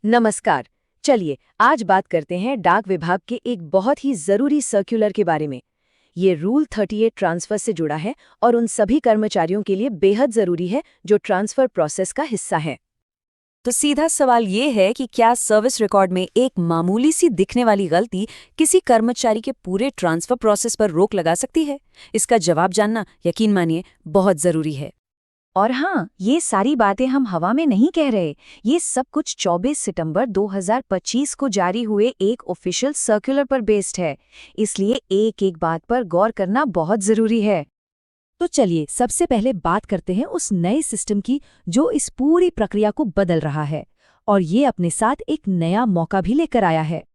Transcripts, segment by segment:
नमस्कार। चलिए आज बात करते हैं डाक विभाग के एक बहुत ही जरूरी सर्कुलर के बारे में। ये रूल 38 ट्रांसफर से जुड़ा है और उन सभी कर्मचारियों के लिए बेहद जरूरी है जो ट्रांसफर प्रोसेस का हिस्सा है। तो सीधा सवाल ये है कि क्या सर्विस रिकॉर्ड में एक मामूली सी दिखने वाली गलती किसी कर्मचारी के पूरे ट्रांसफर प्रोसेस पर रोक लगा सकती है? इसका जवाब जानना, यकीन मानिए, बहुत जरूरी है। और हाँ, ये सारी बातें हम हवा में नहीं कह रहे। ये सब कुछ 24 सितंबर 2025 को जारी हुए एक ऑफिशियल सर्कुलर पर बेस्ड है, इसलिए एक एक बात पर गौर करना बहुत जरूरी है। तो चलिए सबसे पहले बात करते हैं उस नए सिस्टम की जो इस पूरी प्रक्रिया को बदल रहा है, और ये अपने साथ एक नया मौका भी लेकर आया है।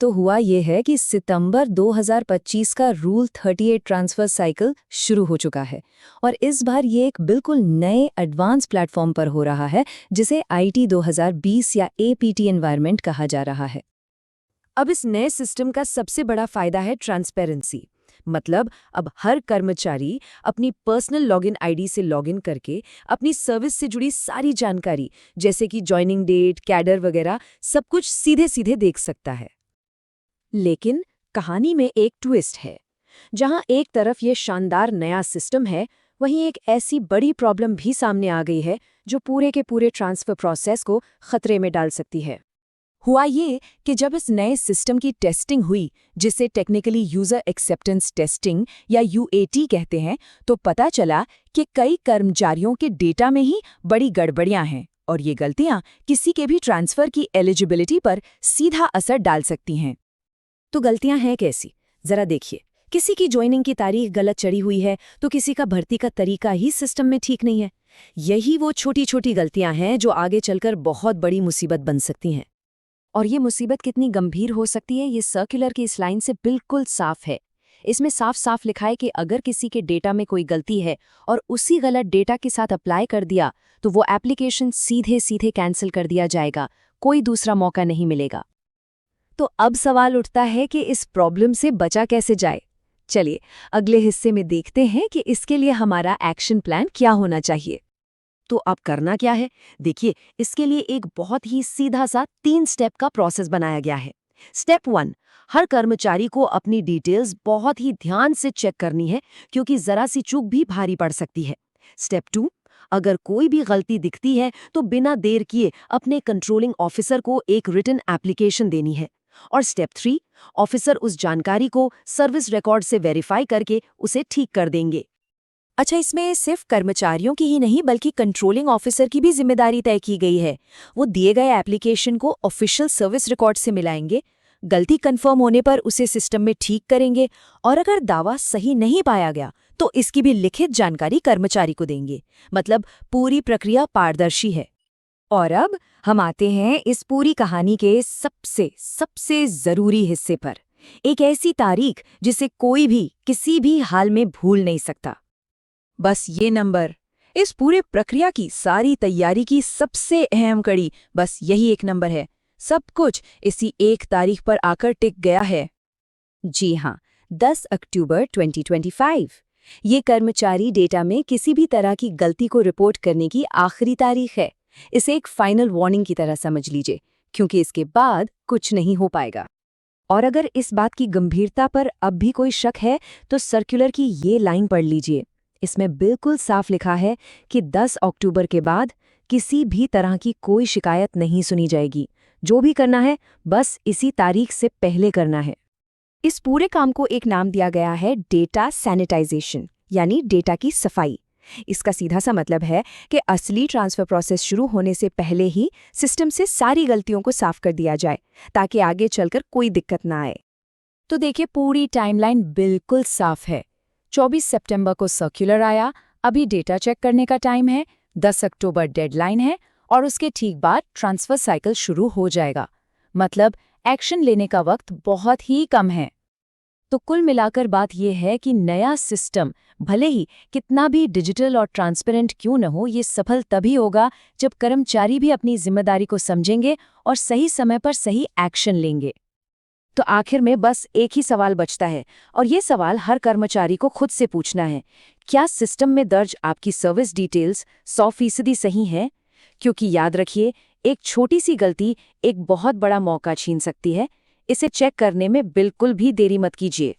तो हुआ ये है कि सितंबर 2025 का रूल 38 ट्रांसफर साइकिल शुरू हो चुका है, और इस बार ये एक बिल्कुल नए एडवांस प्लेटफॉर्म पर हो रहा है जिसे IT 2020 या APT एनवायरनमेंट कहा जा रहा है। अब इस नए सिस्टम का सबसे बड़ा फायदा है ट्रांसपेरेंसी। मतलब अब हर कर्मचारी अपनी पर्सनल लॉगिन आईडी से लॉगिन करके अपनी सर्विस से जुड़ी सारी जानकारी, जैसे कि जॉइनिंग डेट, कैडर वगैरह, सब कुछ सीधे सीधे देख सकता है। लेकिन कहानी में एक ट्विस्ट है। जहां एक तरफ ये शानदार नया सिस्टम है, वहीं एक ऐसी बड़ी प्रॉब्लम भी सामने आ गई है जो पूरे के पूरे ट्रांसफर प्रोसेस को खतरे में डाल सकती है। हुआ ये कि जब इस नए सिस्टम की टेस्टिंग हुई, जिसे टेक्निकली यूजर एक्सेप्टेंस टेस्टिंग या UAT कहते हैं, तो पता चला कि कई कर्मचारियों के डेटा में ही बड़ी गड़बड़ियां हैं, और ये गलतियां किसी के भी ट्रांसफर की एलिजिबिलिटी पर सीधा असर डाल सकती हैं। तो गलतियां हैं कैसी? जरा देखिए। किसी की ज्वाइनिंग की तारीख गलत चढ़ी हुई है, तो किसी का भर्ती का तरीका ही सिस्टम में ठीक नहीं है। यही वो छोटी छोटी गलतियां हैं जो आगे चलकर बहुत बड़ी मुसीबत बन सकती हैं। और ये मुसीबत कितनी गंभीर हो सकती है, ये सर्कुलर की इस लाइन से बिल्कुल साफ है। इसमें साफ साफ लिखा है कि अगर किसी के डेटा में कोई गलती है और उसी गलत डेटा के साथ अप्लाई कर दिया, तो वो एप्लीकेशन सीधे सीधे कैंसिल कर दिया जाएगा, कोई दूसरा मौका नहीं मिलेगा। तो अब सवाल उठता है कि इस प्रॉब्लम से बचा कैसे जाए। चलिए अगले हिस्से में देखते हैं कि इसके लिए हमारा एक्शन प्लान क्या होना चाहिए। तो अब करना क्या है? देखिए, इसके लिए एक बहुत ही सीधा सा 3 स्टेप का प्रोसेस बनाया गया है। स्टेप 1, हर कर्मचारी को अपनी डिटेल्स बहुत ही ध्यान से चेक करनी है, क्योंकि जरा सी चूक भी भारी पड़ सकती है। स्टेप 2, अगर कोई भी गलती दिखती है तो बिना देर किए अपने कंट्रोलिंग ऑफिसर को एक रिटन एप्लीकेशन देनी है। और स्टेप 3, ऑफिसर उस जानकारी को सर्विस रिकॉर्ड से वेरीफाई करके उसे ठीक कर देंगे। अच्छा, इसमें सिर्फ कर्मचारियों की ही नहीं बल्कि कंट्रोलिंग ऑफिसर की भी जिम्मेदारी तय की गई है। वो दिए गए एप्लीकेशन को ऑफिशियल सर्विस रिकॉर्ड से मिलाएंगे, गलती कंफर्म होने पर उसे सिस्टम में ठीक करेंगे, और अगर दावा सही नहीं पाया गया तो इसकी भी लिखित जानकारी कर्मचारी को देंगे। मतलब पूरी प्रक्रिया पारदर्शी है। और अब हम आते हैं इस पूरी कहानी के सबसे सबसे जरूरी हिस्से पर, एक ऐसी तारीख जिसे कोई भी किसी भी हाल में भूल नहीं सकता। बस ये नंबर, इस पूरे प्रक्रिया की सारी तैयारी की सबसे अहम कड़ी, बस यही एक नंबर है। सब कुछ इसी एक तारीख पर आकर टिक गया है। जी हाँ, 10 अक्टूबर 2025। ये कर्मचारी डेटा में किसी भी तरह की गलती को रिपोर्ट करने की आखिरी तारीख है। इसे एक फाइनल वार्निंग की तरह समझ लीजिए, क्योंकि इसके बाद कुछ नहीं हो पाएगा। और अगर इस बात की गंभीरता पर अब भी कोई शक है, तो सर्कुलर की ये लाइन पढ़ लीजिए। इसमें बिल्कुल साफ लिखा है कि 10 अक्टूबर के बाद किसी भी तरह की कोई शिकायत नहीं सुनी जाएगी। जो भी करना है बस इसी तारीख से पहले करना है। इस पूरे काम को एक नाम दिया गया है डेटा सैनिटाइजेशन, यानी डेटा की सफाई। इसका सीधा सा मतलब है कि असली ट्रांसफर प्रोसेस शुरू होने से पहले ही सिस्टम से सारी गलतियों को साफ कर दिया जाए, ताकि आगे चलकर कोई दिक्कत ना आए। तो देखिए, पूरी टाइमलाइन बिल्कुल साफ है। 24 सितंबर को सर्कुलर आया, अभी डेटा चेक करने का टाइम है, 10 अक्टूबर डेडलाइन है, और उसके ठीक बाद ट्रांसफर साइकिल शुरू हो जाएगा। मतलब एक्शन लेने का वक्त बहुत ही कम है। तो कुल मिलाकर बात यह है कि नया सिस्टम भले ही कितना भी डिजिटल और ट्रांसपेरेंट क्यों न हो, ये सफल तभी होगा जब कर्मचारी भी अपनी जिम्मेदारी को समझेंगे और सही समय पर सही एक्शन लेंगे। तो आखिर में बस एक ही सवाल बचता है, और ये सवाल हर कर्मचारी को खुद से पूछना है। क्या सिस्टम में दर्ज आपकी सर्विस डिटेल्स 100% सही है? क्योंकि याद रखिए, एक छोटी सी गलती एक बहुत बड़ा मौका छीन सकती है। इसे चेक करने में बिल्कुल भी देरी मत कीजिए।